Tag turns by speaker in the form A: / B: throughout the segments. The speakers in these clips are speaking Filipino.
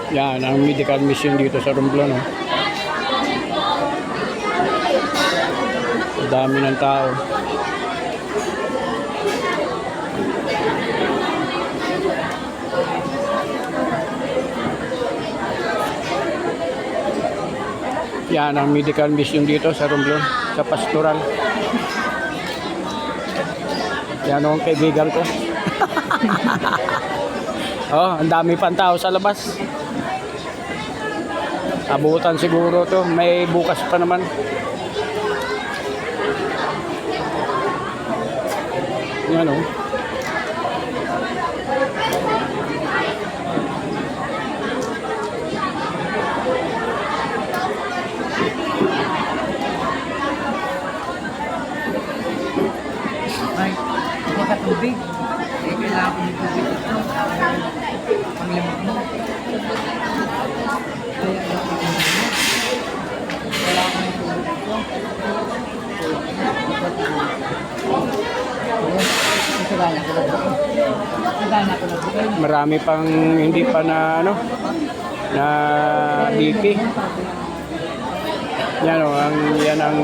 A: Yan, ang medical mission dito sa Romblon. No? Dami ng tao. Yan, ang medical mission dito sa Romblon, sa Pastoral. Yan ang kaibigan ko. Oh, ang dami pang tao sa labas. Abutan siguro to. May bukas pa naman. Yan o.
B: Ay, ako ka tubig. Eh, kailangan ko ng tubig ito. Panglimot mo. Kaya ako ng tubig mo. Kailangan ko ng tubig ito. Isagana ko na ito. Isagana ko na ito.
A: Marami pang hindi pa na ano na BP. Yan o, yan ang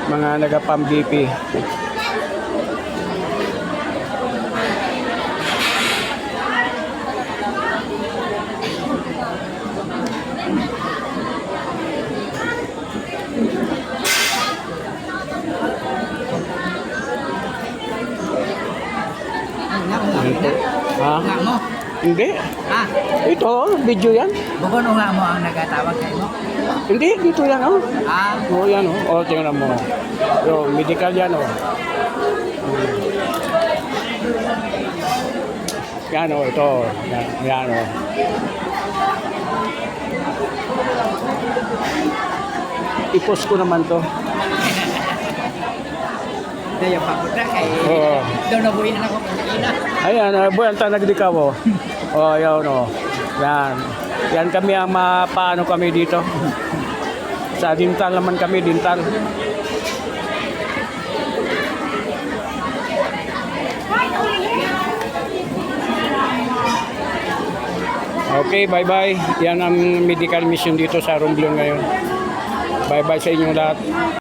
A: mga nagapam BP. Ha?
B: Nga mo?
A: Hindi.
B: Ha?
A: Ito, video yan.
B: Bukod nga mo ang nagatawag kayo mo?
A: Hindi, dito yan o.
B: Ah,
A: O yan o. O, tingnan mo. Yo, medical yan o. Yan o, ito. Yan o. I-post ko naman to.
B: dahil pagod na kay...
A: Oo.
B: Daw nabuhin ako kanina.
A: Ayan, buwan ta nagdikaw o. O, yan o. Yan. Yan kami ang mapaano kami dito. Sa Dintal naman kami, Dintal. Okay, bye-bye. Yan ang medical mission dito sa Romblon ngayon. Bye-bye sa inyong lahat.